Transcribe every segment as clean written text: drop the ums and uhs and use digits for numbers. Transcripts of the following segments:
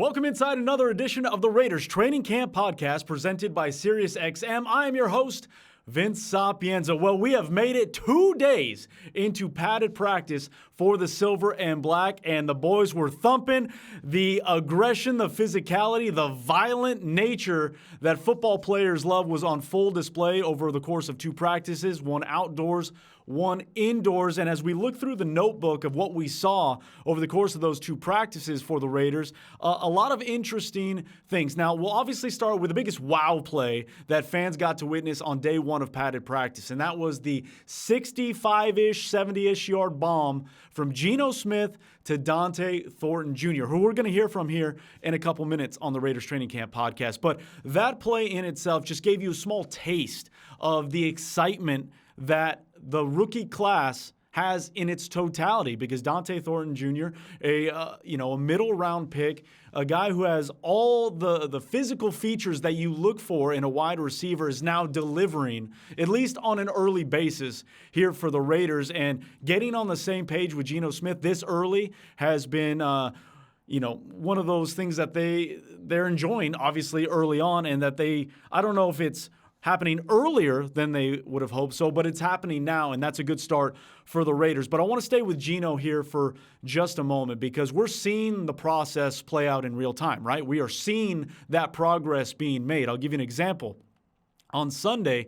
Welcome inside another edition of the Raiders Training Camp Podcast presented by SiriusXM. I am your host, Vince Sapienza. Well, we have made it 2 days into padded practice for the Silver and Black, and the boys were thumping. The aggression, the physicality, the violent nature that football players love was on full display over the course of 2 practices, one outdoors, one indoors. And as we look through the notebook of what we saw over the course of those 2 practices for the Raiders, a lot of interesting things. Now, we'll obviously start with the biggest wow play that fans got to witness on day 1 of padded practice, and that was the 65-ish, 70-ish yard bomb from Geno Smith to Donte Thornton Jr., who we're going to hear from here in a couple minutes on the Raiders Training Camp Podcast. But that play in itself just gave you a small taste of the excitement that the rookie class has in its totality, because Donte Thornton Jr., a middle round pick, a guy who has all the physical features that you look for in a wide receiver, is now delivering, at least on an early basis, here for the Raiders. And getting on the same page with Geno Smith this early has been one of those things that they're enjoying, obviously, early on, and that I don't know if it's happening earlier than they would have hoped so, but it's happening now, and that's a good start for the Raiders. But I want to stay with Geno here for just a moment, because we're seeing the process play out in real time, right? We are seeing that progress being made. I'll give you an example. On Sunday,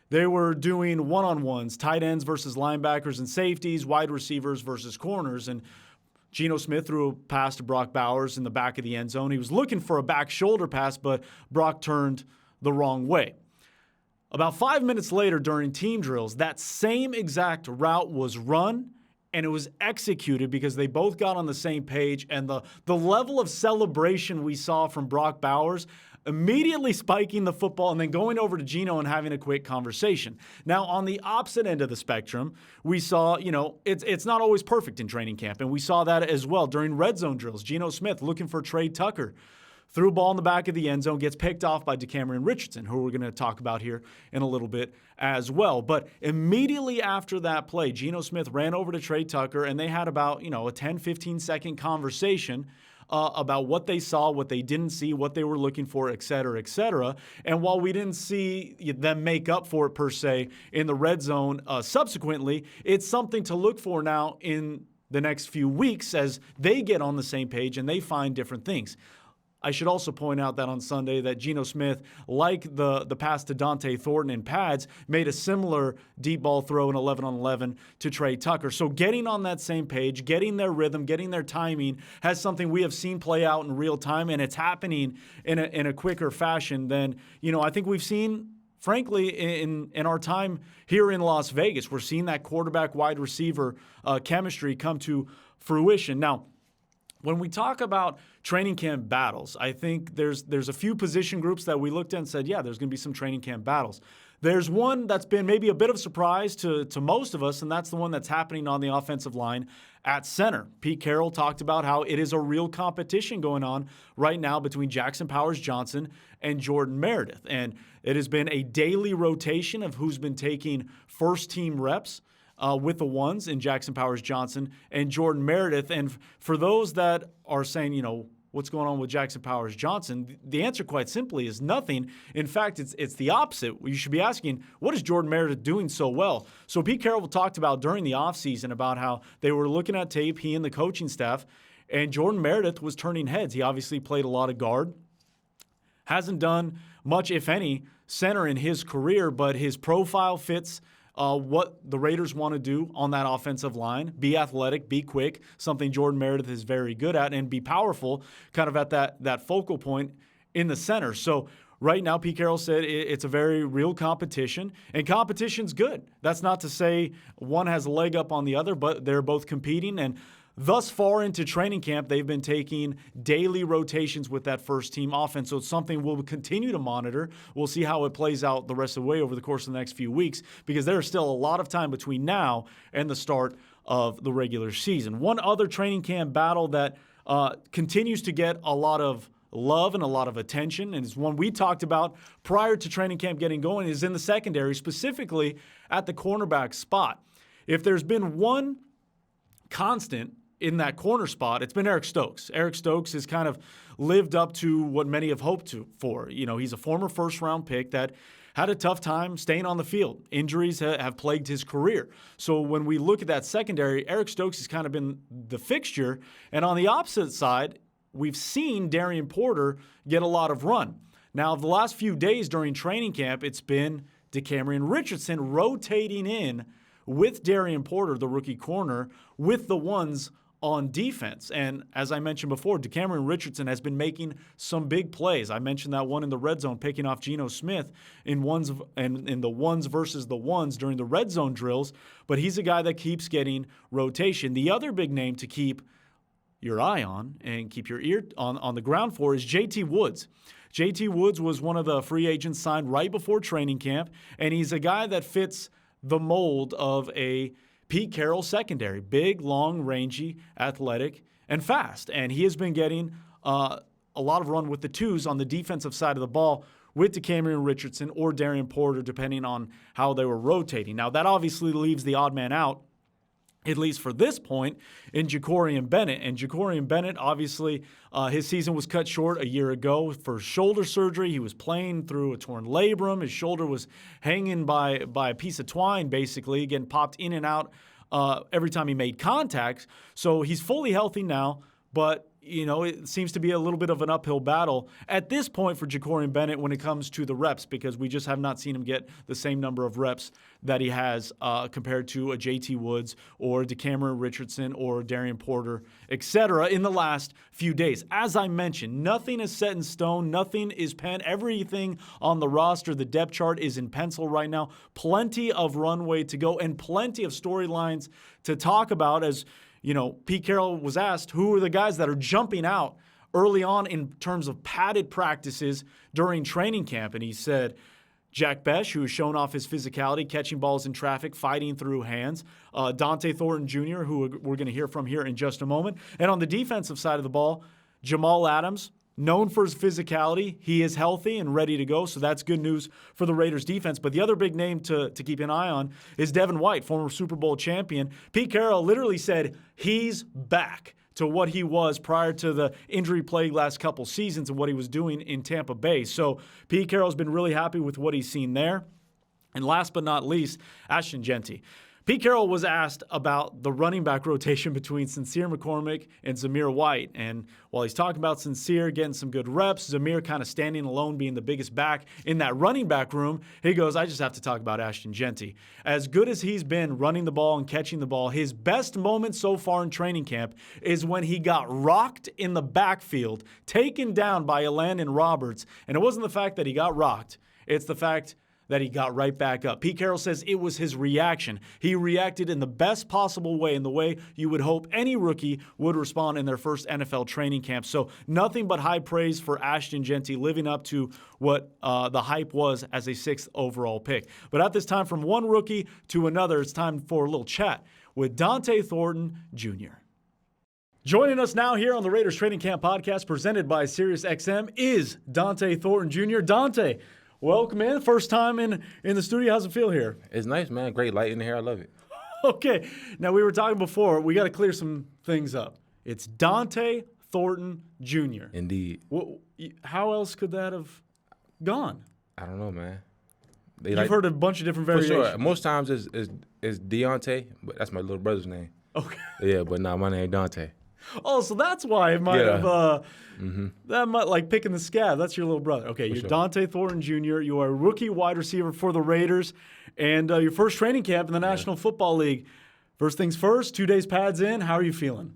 they were doing one-on-ones, tight ends versus linebackers and safeties, wide receivers versus corners, and Geno Smith threw a pass to Brock Bowers in the back of the end zone. He was looking for a back shoulder pass, but Brock turned the wrong way. About 5 minutes later during team drills, that same exact route was run, and it was executed because they both got on the same page. And the level of celebration we saw from Brock Bowers, immediately spiking the football and then going over to Geno and having a quick conversation. Now, on the opposite end of the spectrum, we saw, it's not always perfect in training camp, and we saw that as well during red zone drills. Geno Smith looking for Trey Tucker. Threw a ball in the back of the end zone, gets picked off by Decameron Richardson, who we're going to talk about here in a little bit as well. But immediately after that play, Geno Smith ran over to Trey Tucker, and they had about, a 10, 15-second conversation about what they saw, what they didn't see, what they were looking for, et cetera, et cetera. And while we didn't see them make up for it, per se, in the red zone subsequently, it's something to look for now in the next few weeks as they get on the same page and they find different things. I should also point out that on Sunday that Geno Smith, like the pass to Donte Thornton in pads, made a similar deep ball throw in 11-on-11 to Trey Tucker. So getting on that same page, getting their rhythm, getting their timing has something we have seen play out in real time, and it's happening in a quicker fashion than, I think we've seen, frankly, in our time here in Las Vegas. We're seeing that quarterback wide receiver chemistry come to fruition. Now, when we talk about training camp battles, I think there's a few position groups that we looked at and said, yeah, there's going to be some training camp battles. There's one that's been maybe a bit of a surprise to most of us, and that's the one that's happening on the offensive line at center. Pete Carroll talked about how it is a real competition going on right now between Jackson Powers-Johnson and Jordan Meredith. And it has been a daily rotation of who's been taking first-team reps with the ones in Jackson Powers-Johnson and Jordan Meredith. And for those that are saying, what's going on with Jackson Powers-Johnson, the answer quite simply is nothing. In fact, it's the opposite. You should be asking, what is Jordan Meredith doing so well? So Pete Carroll talked about during the offseason about how they were looking at tape, he and the coaching staff, and Jordan Meredith was turning heads. He obviously played a lot of guard. Hasn't done much, if any, center in his career, but his profile fits what the Raiders want to do on that offensive line. Be athletic, be quick, something Jordan Meredith is very good at, and be powerful kind of at that focal point in the center. So right now, Pete Carroll said it's a very real competition, and competition's good. That's not to say one has a leg up on the other, but they're both competing. And thus far into training camp, they've been taking daily rotations with that first-team offense, so it's something we'll continue to monitor. We'll see how it plays out the rest of the way over the course of the next few weeks, because there's still a lot of time between now and the start of the regular season. One other training camp battle that continues to get a lot of love and a lot of attention, and it's one we talked about prior to training camp getting going, is in the secondary, specifically at the cornerback spot. If there's been one constant in that corner spot, it's been Eric Stokes. Eric Stokes has kind of lived up to what many have hoped for. He's a former first-round pick that had a tough time staying on the field. Injuries have plagued his career. So when we look at that secondary, Eric Stokes has kind of been the fixture. And on the opposite side, we've seen Darian Porter get a lot of run. Now, the last few days during training camp, it's been DeCamerion Richardson rotating in with Darian Porter, the rookie corner, with the ones on defense. And as I mentioned before, DeCamerion Richardson has been making some big plays. I mentioned that one in the red zone, picking off Geno Smith in the ones versus the ones during the red zone drills. But he's a guy that keeps getting rotation. The other big name to keep your eye on and keep your ear on the ground for is J.T. Woods. J.T. Woods was one of the free agents signed right before training camp, and he's a guy that fits the mold of a Pete Carroll secondary. Big, long, rangy, athletic, and fast. And he has been getting a lot of run with the twos on the defensive side of the ball with DeCamerion Richardson or Darian Porter, depending on how they were rotating. Now, that obviously leaves the odd man out, at least for this point, in Jacorian Bennett. And Jacorian Bennett, obviously, his season was cut short a year ago for shoulder surgery. He was playing through a torn labrum. His shoulder was hanging by a piece of twine, basically, getting popped in and out every time he made contact. So he's fully healthy now, but it seems to be a little bit of an uphill battle at this point for Jacorian Bennett when it comes to the reps, because we just have not seen him get the same number of reps that he has compared to a J.T. Woods or DeCamerion Richardson or Darian Porter, etc. in the last few days. As I mentioned, nothing is set in stone. Nothing is penned. Everything on the roster, the depth chart is in pencil right now. Plenty of runway to go and plenty of storylines to talk about. As Pete Carroll was asked, who are the guys that are jumping out early on in terms of padded practices during training camp? And he said Jack Besh, who has shown off his physicality, catching balls in traffic, fighting through hands. Donte Thornton Jr., who we're going to hear from here in just a moment. And on the defensive side of the ball, Jamal Adams, known for his physicality. He is healthy and ready to go, so that's good news for the Raiders defense. But the other big name to keep an eye on is Devin White, former Super Bowl champion. Pete Carroll literally said he's back to what he was prior to the injury-plagued last couple seasons and what he was doing in Tampa Bay. So Pete Carroll's been really happy with what he's seen there. And last but not least, Ashton Jeanty. Pete Carroll was asked about the running back rotation between Sincere McCormick and Zamir White. And while he's talking about Sincere getting some good reps, Zamir kind of standing alone being the biggest back in that running back room, he goes, I just have to talk about Ashton Jeanty. As good as he's been running the ball and catching the ball, his best moment so far in training camp is when he got rocked in the backfield, taken down by Elandon Roberts. And it wasn't the fact that he got rocked, it's the fact that he got right back up. Pete Carroll says it was his reaction. He reacted in the best possible way, in the way you would hope any rookie would respond in their first NFL training camp. So nothing but high praise for Ashton Jeanty, living up to what the hype was as a 6th overall pick. But at this time, from one rookie to another, it's time for a little chat with Donte Thornton Jr. Joining us now here on the Raiders Training Camp podcast presented by SiriusXM is Donte Thornton Jr. Donte, welcome in. First time in the studio. How's it feel here? It's nice, man. Great light in the hair. I love it. Okay. Now, we were talking before. We got to clear some things up. It's Donte Thornton Jr. Indeed. How else could that have gone? I don't know, man. You've heard a bunch of different variations. For sure. Most times it's Deontay, but that's my little brother's name. Okay. Yeah, but nah, my name Dante. Oh, so that's why it might have, that might, like picking the scab. That's your little brother. Okay, you're sure. Donte Thornton Jr. You are a rookie wide receiver for the Raiders, and your first training camp in the National Football League. First things first, 2 days pads in. How are you feeling?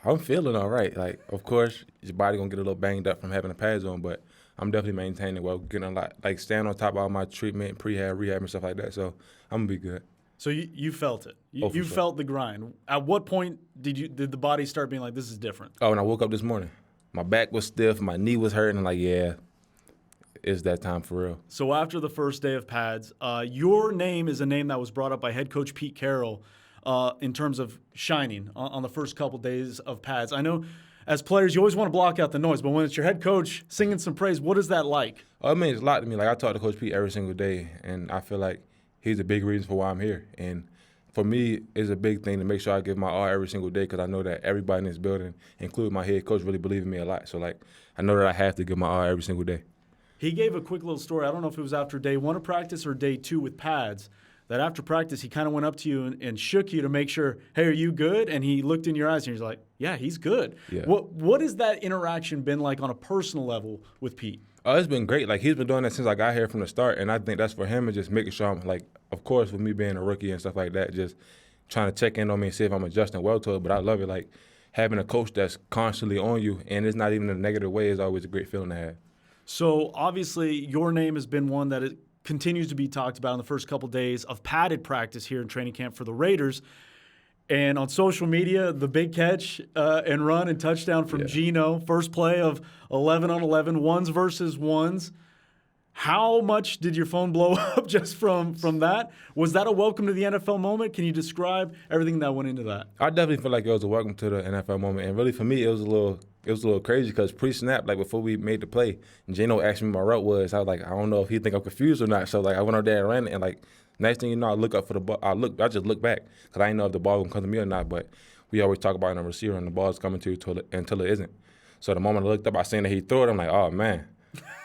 I'm feeling all right. Like, of course, your body going to get a little banged up from having the pads on, but I'm definitely maintaining well, getting a lot, like staying on top of all my treatment, prehab, rehab, and stuff like that. So I'm going to be good. So you felt it. You felt the grind. At what point did the body start being like, this is different? Oh, when I woke up this morning. My back was stiff. My knee was hurting. I'm like, yeah, it's that time for real. So after the first day of pads, your name is a name that was brought up by head coach Pete Carroll in terms of shining on the first couple days of pads. I know as players, you always want to block out the noise, but when it's your head coach singing some praise, what is that like? Oh, it means a lot to me. Like, I talk to Coach Pete every single day, and I feel like he's a big reason for why I'm here. And for me, it's a big thing to make sure I give my all every single day because I know that everybody in this building, including my head coach, really believe in me a lot. So, like, I know that I have to give my all every single day. He gave a quick little story. I don't know if it was after day 1 of practice or day 2 with pads, that after practice he kind of went up to you and shook you to make sure, hey, are you good? And he looked in your eyes and he's like, yeah, he's good. Yeah. What has that interaction been like on a personal level with Pete? Oh, it's been great. Like, he's been doing that since I got here from the start, and I think that's for him and just making sure I'm, like, of course, with me being a rookie and stuff like that, just trying to check in on me and see if I'm adjusting well to it. But I love it. Like, having a coach that's constantly on you, and it's not even in a negative way, is always a great feeling to have. So, obviously, your name has been one that continues to be talked about in the first couple days of padded practice here in training camp for the Raiders. And on social media, the big catch and run and touchdown from Geno, first play of 11 on 11, ones versus ones. How much did your phone blow up just from that? Was that a welcome to the NFL moment? Can you describe everything that went into that? I definitely feel like it was a welcome to the NFL moment. And really, for me, it was a little crazy because pre-snap, like before we made the play, Geno asked me what my route was. I was like, I don't know if he think I'm confused or not. So, like, I went out there and ran it, and, like, next thing you know, I look up for the ball. I just look back because I didn't know if the ball was going to come to me or not. But we always talk about in a receiver and the ball's coming to you until it isn't. So the moment I looked up, I seen that he threw it. I'm like, oh, man.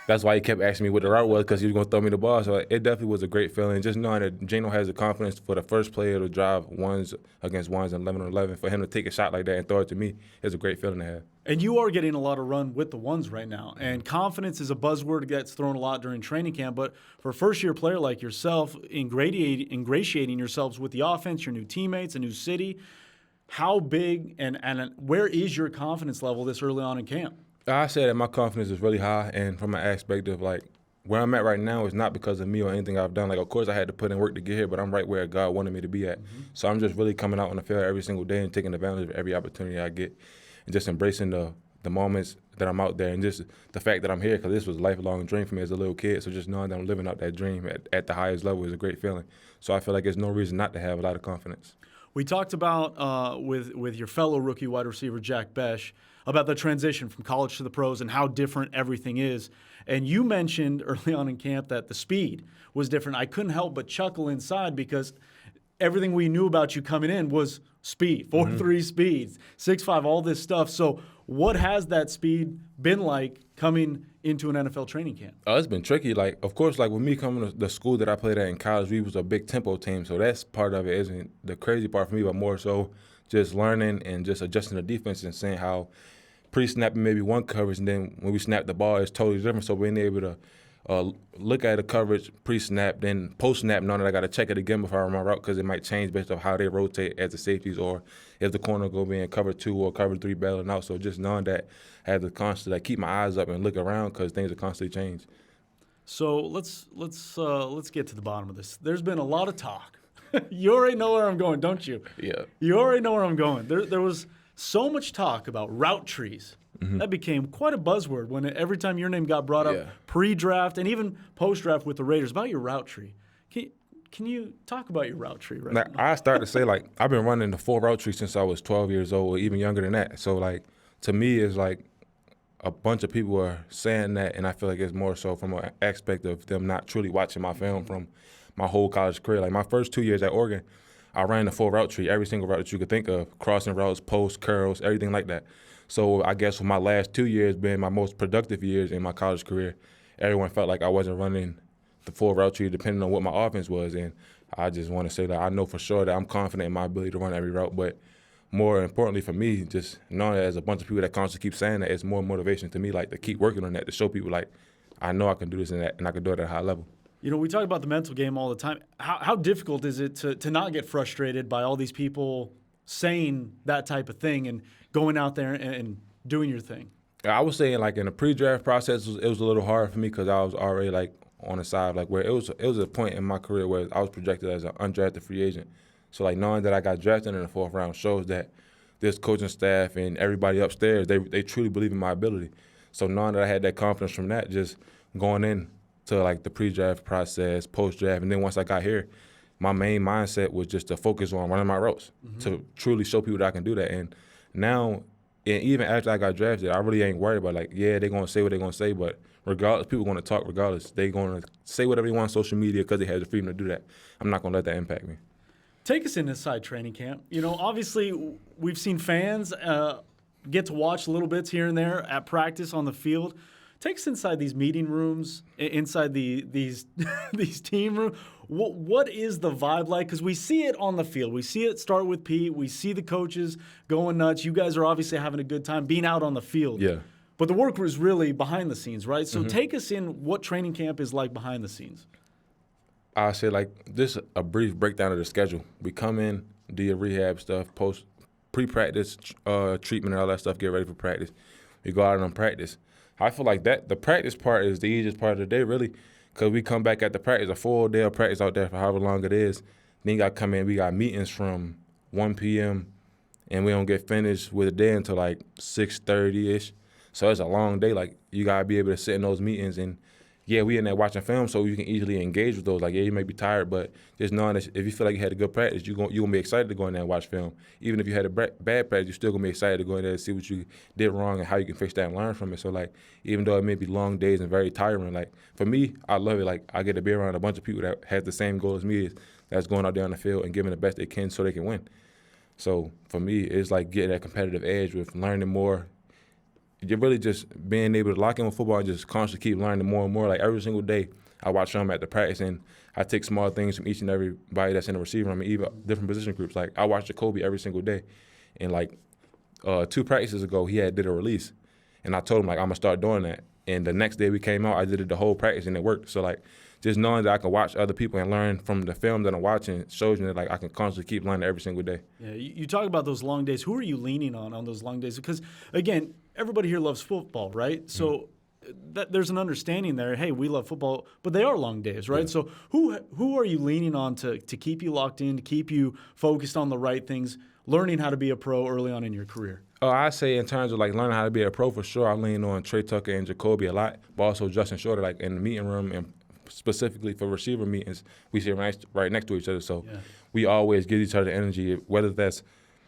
That's why he kept asking me what the route was because he was going to throw me the ball. So it definitely was a great feeling. Just knowing that Geno has the confidence for the first player to drive ones against ones and 11 on 11, for him to take a shot like that and throw it to me is a great feeling to have. And you are getting a lot of run with the ones right now. And confidence is a buzzword that gets thrown a lot during training camp. But for a first-year player like yourself, ingratiating yourselves with the offense, your new teammates, a new city, how big and where is your confidence level this early on in camp? I say that my confidence is really high, and from an aspect of, like, where I'm at right now is not because of me or anything I've done. Like, of course, I had to put in work to get here, but I'm right where God wanted me to be at. Mm-hmm. So I'm just really coming out on the field every single day and taking advantage of every opportunity I get and just embracing the moments that I'm out there and just the fact that I'm here because this was a lifelong dream for me as a little kid. So just knowing that I'm living out that dream at the highest level is a great feeling. So I feel like there's no reason not to have a lot of confidence. We talked about with your fellow rookie wide receiver, Jack Besh, about the transition from college to the pros and how different everything is. And you mentioned early on in camp that the speed was different. I couldn't help but chuckle inside because everything we knew about you coming in was speed, 4.3 speeds, 6.5, all this stuff. So what has that speed been like coming into an NFL training camp? It's been tricky. Like, of course, like with me coming to the school that I played at in college, we was a big tempo team. So that's part of it isn't the crazy part for me, but more so just learning and just adjusting the defense and seeing how pre-snapping maybe one coverage, and then when we snap the ball, it's totally different. So being able to look at the coverage pre-snap, then post-snap, knowing that I got to check it again before I run my route because it might change based on how they rotate as the safeties or if the corner go being cover 2 or cover 3 bailing out. So just knowing that I have to constantly keep my eyes up and look around because things are constantly changing. So let's get to the bottom of this. There's been a lot of talk. You already know where I'm going, don't you? Yeah. You already know where I'm going. There was so much talk about route trees. Mm-hmm. That became quite a buzzword when every time your name got brought up pre-draft and even post-draft with the Raiders about your route tree. Can you talk about your route tree right now? I started to say, like, I've been running the 4 route tree since I was 12 years old or even younger than that. So, like, to me, it's like a bunch of people are saying that, and I feel like it's more so from an aspect of them not truly watching my film from my whole college career. Like, my first 2 years at Oregon, I ran the 4 route tree, every single route that you could think of, crossing routes, posts, curls, everything like that. So I guess for my last 2 years being my most productive years in my college career, everyone felt like I wasn't running the 4 route tree depending on what my offense was. And I just want to say that I know for sure that I'm confident in my ability to run every route. But more importantly for me, just knowing that there's a bunch of people that constantly keep saying that, it's more motivation to me, like, to keep working on that, to show people, like, I know I can do this and that, and I can do it at a high level. You know, we talk about the mental game all the time. How difficult is it to not get frustrated by all these people saying that type of thing and going out there and doing your thing? I was saying, like, in the pre-draft process, it was a little hard for me because I was already, like, on the side, like, where it was a point in my career where I was projected as an undrafted free agent. So, like, knowing that I got drafted in the 4th round shows that this coaching staff and everybody upstairs, they truly believe in my ability. So knowing that I had that confidence from that, just going in to, like, the pre-draft process, post-draft, and then once I got here, my main mindset was just to focus on running my routes, to truly show people that I can do that. And now, and even after I got drafted, I really ain't worried about, like, yeah, they're going to say what they're going to say, but regardless, people are going to talk regardless. They're going to say whatever they want on social media because they have the freedom to do that. I'm not going to let that impact me. Take us inside training camp. You know, obviously, we've seen fans get to watch little bits here and there at practice on the field. Take us inside these meeting rooms, inside these these team rooms. What is the vibe like? Because we see it on the field. We see it start with Pete. We see the coaches going nuts. You guys are obviously having a good time being out on the field. Yeah. But the work is really behind the scenes, right? So take us in what training camp is like behind the scenes. I say like this a brief breakdown of the schedule. We come in, do your rehab stuff, pre-practice treatment and all that stuff, get ready for practice. We go out and practice. I feel like that the practice part is the easiest part of the day, really, because we come back at the practice, a full day of practice out there for however long it is. Then you got to come in, we got meetings from 1 p.m., and we don't get finished with the day until like 6:30-ish. So it's a long day. Like, you got to be able to sit in those meetings and, yeah, we in there watching film, so you can easily engage with those. Like, yeah, you may be tired, but just knowing that if you feel like you had a good practice, you're gonna be excited to go in there and watch film. Even if you had a bad practice, you're still going to be excited to go in there and see what you did wrong and how you can fix that and learn from it. So, like, even though it may be long days and very tiring, like, for me, I love it. Like, I get to be around a bunch of people that have the same goal as me, that's going out there on the field and giving the best they can so they can win. So, for me, it's like getting that competitive edge with learning more. You're really just being able to lock in with football and just constantly keep learning more and more. Like, every single day, I watch them at the practice, and I take small things from each and everybody that's in the receiver room, and even different position groups. Like, I watch Jacoby every single day. And, like, 2 practices ago, he did a release. And I told him, like, I'm going to start doing that. And the next day we came out, I did it the whole practice, and it worked. So, like, just knowing that I can watch other people and learn from the film that I'm watching shows me that, like, I can constantly keep learning every single day. Yeah, you talk about those long days. Who are you leaning on those long days? Because, again, everybody here loves football, right? So there's an understanding there. Hey, we love football, but they are long days, right? Yeah. So who are you leaning on to keep you locked in, to keep you focused on the right things, learning how to be a pro early on in your career? Oh, I say in terms of, like, learning how to be a pro, for sure, I lean on Trey Tucker and Jacoby a lot, but also Justin Shorter, like, in the meeting room and specifically for receiver meetings, we sit right next to each other. So we always give each other energy, whether that's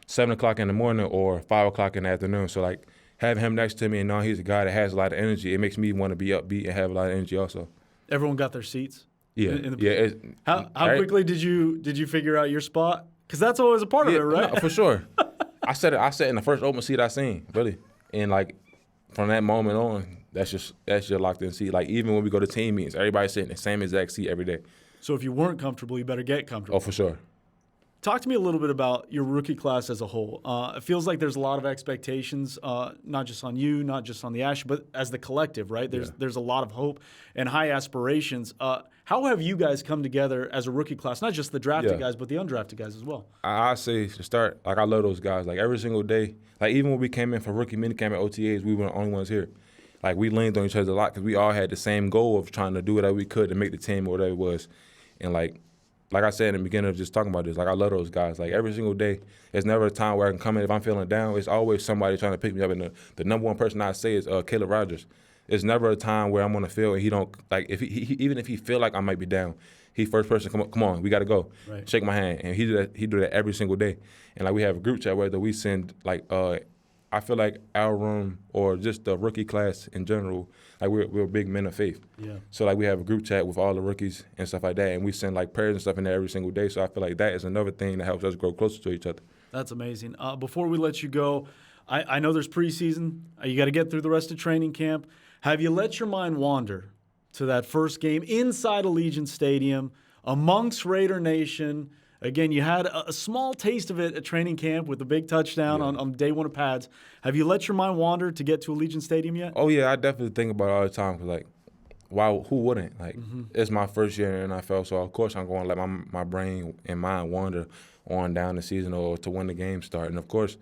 7 o'clock in the morning or 5 o'clock in the afternoon. So, like, having him next to me and knowing he's a guy that has a lot of energy, it makes me want to be upbeat and have a lot of energy also. Everyone got their seats? Yeah. How quickly did you figure out your spot? Because that's always a part of it, right? No, for sure. I sat in the first open seat I seen, really. And, like, from that moment on, that's your locked in seat. Like, even when we go to team meetings, everybody's sitting in the same exact seat every day. So if you weren't comfortable, you better get comfortable. Oh, for sure. Talk to me a little bit about your rookie class as a whole. It feels like there's a lot of expectations, not just on you, not just on the Ash, but as the collective, right? There's a lot of hope and high aspirations. How have you guys come together as a rookie class? Not just the drafted guys, but the undrafted guys as well. I say to start, like, I love those guys. Like, every single day, like, even when we came in for rookie minicamp at OTAs, we were the only ones here. Like, we leaned on each other a lot because we all had the same goal of trying to do whatever we could to make the team or whatever it was. And, like I said in the beginning of just talking about this, like, I love those guys. Like, every single day, there's never a time where I can come in. If I'm feeling down, it's always somebody trying to pick me up. And the number one person I say is Caleb Rogers. There's never a time where I'm on the field and he don't, like, if he even if he feel like I might be down, he first person, come on, we got to go. Right. Shake my hand. And he do that every single day. And, like, we have a group chat where we send, like, I feel like our room or just the rookie class in general, like, we're big men of faith. Yeah. So, like, we have a group chat with all the rookies and stuff like that, and we send, like, prayers and stuff in there every single day. So I feel like that is another thing that helps us grow closer to each other. That's amazing. Before we let you go, I know there's preseason. You got to get through the rest of training camp. Have you let your mind wander to that first game inside Allegiant Stadium amongst Raider Nation? Again, you had a small taste of it at training camp with the big touchdown on day one of pads. Have you let your mind wander to get to Allegiant Stadium yet? Oh, yeah, I definitely think about it all the time because, like, who wouldn't? Like, it's my first year in the NFL, so, of course, I'm going to let my brain and mind wander on down the season or to when the game starts. And, of course,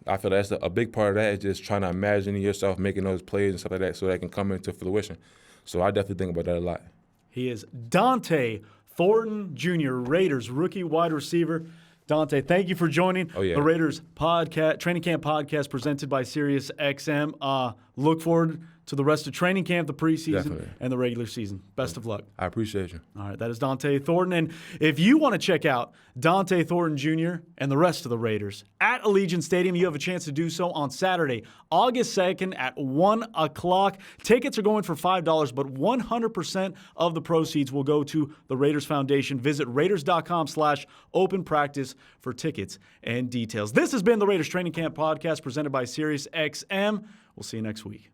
I feel that's a big part of that is just trying to imagine yourself making those plays and stuff like that so they can come into fruition. So I definitely think about that a lot. He is Donte Thornton Jr., Raiders rookie wide receiver. Donte, thank you for joining the Raiders podcast, training camp podcast presented by SiriusXM. look forward to the rest of training camp, the preseason, Definitely. and the regular season. Best of luck. I appreciate you. All right, that is Donte Thornton. And if you want to check out Donte Thornton Jr. and the rest of the Raiders at Allegiant Stadium, you have a chance to do so on Saturday, August 2nd at 1 o'clock. Tickets are going for $5, but 100% of the proceeds will go to the Raiders Foundation. Visit Raiders.com/open practice for tickets and details. This has been the Raiders Training Camp Podcast presented by SiriusXM. We'll see you next week.